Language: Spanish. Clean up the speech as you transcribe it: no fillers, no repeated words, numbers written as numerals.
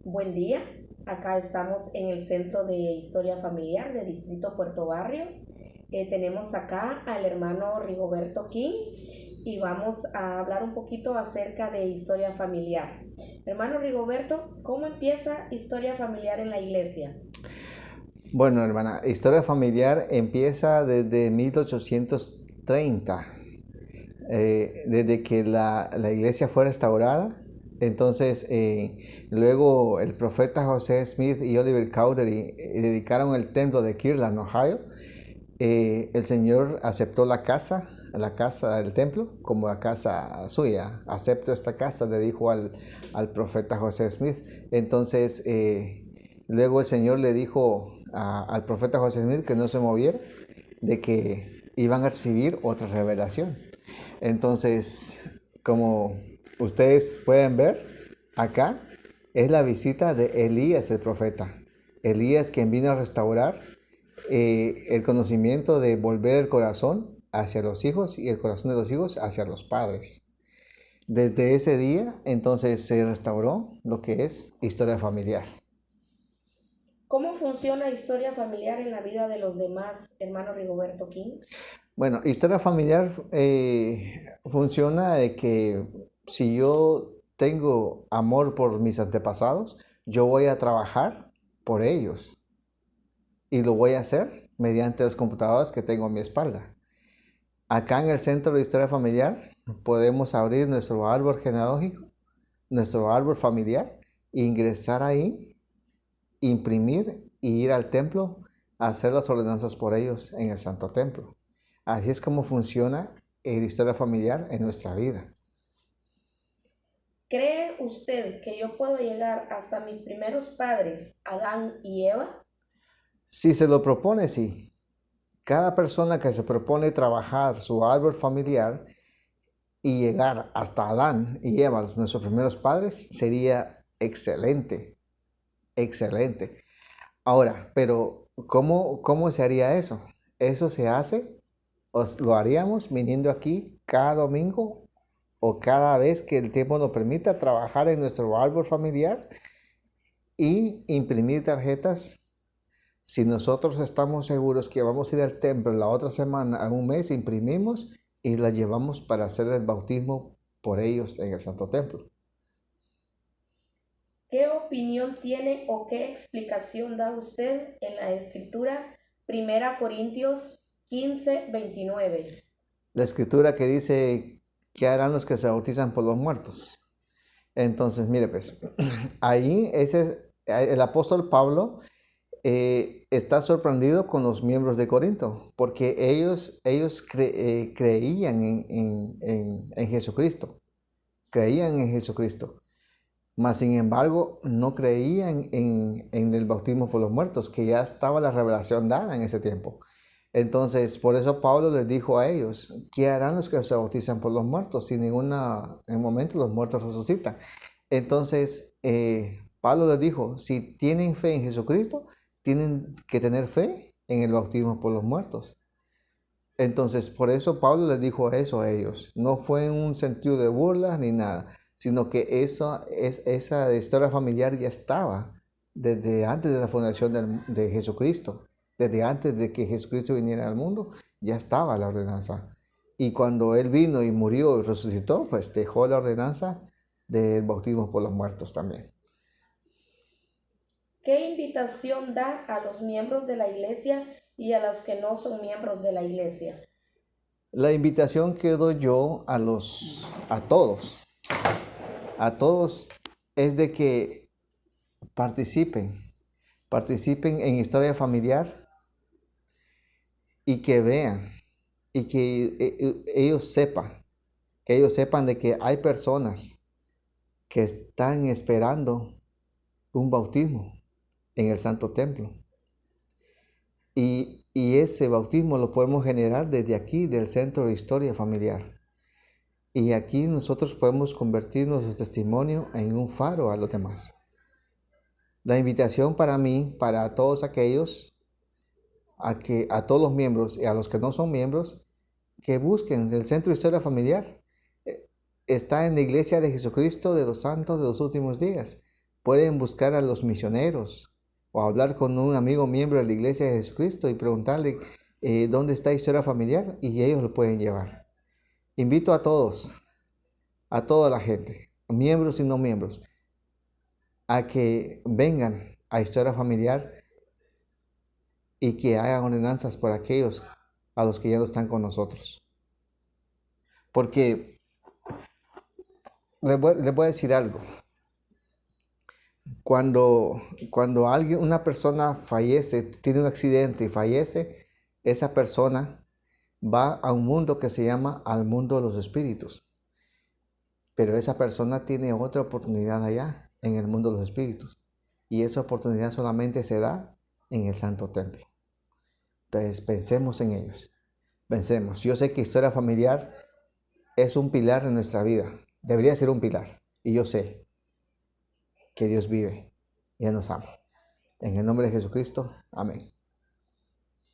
Buen día. Acá estamos en el Centro de Historia Familiar de Distrito Puerto Barrios. Tenemos acá al hermano Rigoberto King y vamos a hablar un poquito acerca de historia familiar. Hermano Rigoberto, ¿cómo empieza historia familiar en la iglesia? Bueno, hermana, historia familiar empieza desde 1830, desde que la iglesia fue restaurada. Entonces, luego el profeta José Smith y Oliver Cowdery dedicaron el templo de Kirtland, Ohio. El Señor aceptó la casa del templo, como la casa suya. Acepto esta casa, le dijo al profeta José Smith. Entonces, luego el Señor le dijo al profeta José Smith que no se moviera, de que iban a recibir otra revelación. Entonces, como ustedes pueden ver, acá es la visita de Elías el profeta. Elías quien vino a restaurar el conocimiento de volver el corazón hacia los hijos y el corazón de los hijos hacia los padres. Desde ese día, entonces, se restauró lo que es historia familiar. ¿Cómo funciona historia familiar en la vida de los demás, hermano Rigoberto King? Bueno, historia familiar funciona de que si yo tengo amor por mis antepasados, yo voy a trabajar por ellos y lo voy a hacer mediante las computadoras que tengo a mi espalda. Acá en el Centro de Historia Familiar podemos abrir nuestro árbol genealógico, nuestro árbol familiar, ingresar ahí, imprimir y ir al templo a hacer las ordenanzas por ellos en el Santo Templo. Así es como funciona la historia familiar en nuestra vida. ¿Cree usted que yo puedo llegar hasta mis primeros padres, Adán y Eva? Si se lo propone, sí. Cada persona que se propone trabajar su árbol familiar y llegar hasta Adán y Eva, nuestros primeros padres, sería excelente, excelente. Ahora, pero ¿cómo se haría eso? Eso se hace, lo haríamos viniendo aquí cada domingo o cada vez que el tiempo nos permita trabajar en nuestro árbol familiar y imprimir tarjetas. Si nosotros estamos seguros que vamos a ir al templo la otra semana, a un mes, imprimimos y las llevamos para hacer el bautismo por ellos en el Santo Templo. ¿Qué opinión tiene o qué explicación da usted en la escritura Primera Corintios 15:29? La escritura que dice, ¿qué harán los que se bautizan por los muertos? Entonces, mire pues, ahí el apóstol Pablo está sorprendido con los miembros de Corinto, porque ellos creían en Jesucristo, creían en Jesucristo, mas sin embargo no creían en el bautismo por los muertos, que ya estaba la revelación dada en ese tiempo. Entonces, por eso Pablo les dijo a ellos, ¿qué harán los que se bautizan por los muertos? Si en el momento los muertos resucitan. Entonces, Pablo les dijo, si tienen fe en Jesucristo, tienen que tener fe en el bautismo por los muertos. Entonces, por eso Pablo les dijo eso a ellos. No fue en un sentido de burla ni nada, sino que esa historia familiar ya estaba desde antes de la fundación de Jesucristo. Desde antes de que Jesucristo viniera al mundo, ya estaba la ordenanza. Y cuando Él vino y murió y resucitó, pues dejó la ordenanza del bautismo por los muertos también. ¿Qué invitación da a los miembros de la iglesia y a los que no son miembros de la iglesia? La invitación que doy yo a todos es de que participen en historia familiar y que vean y que que ellos sepan de que hay personas que están esperando un bautismo en el Santo Templo. Y ese bautismo lo podemos generar desde aquí, del Centro de Historia Familiar. Y aquí nosotros podemos convertir nuestro testimonio en un faro a los demás. La invitación para mí, para todos aquellos, a todos los miembros y a los que no son miembros, que busquen el Centro de Historia Familiar. Está en la Iglesia de Jesucristo de los Santos de los Últimos Días, pueden buscar a los misioneros o hablar con un amigo miembro de la Iglesia de Jesucristo y preguntarle dónde está Historia Familiar, y ellos lo pueden llevar. Invito a todos, a toda la gente, miembros y no miembros, a que vengan a Historia Familiar y que hagan ordenanzas por aquellos a los que ya no están con nosotros. Porque les voy a decir algo. Cuando una persona fallece, tiene un accidente y fallece, esa persona va a un mundo que se llama al mundo de los espíritus. Pero esa persona tiene otra oportunidad allá, en el mundo de los espíritus. Y esa oportunidad solamente se da en el Santo Templo. Entonces, pensemos en ellos. Pensemos. Yo sé que Historia Familiar es un pilar en nuestra vida. Debería ser un pilar. Y yo sé que Dios vive y Él nos ama. En el nombre de Jesucristo, amén.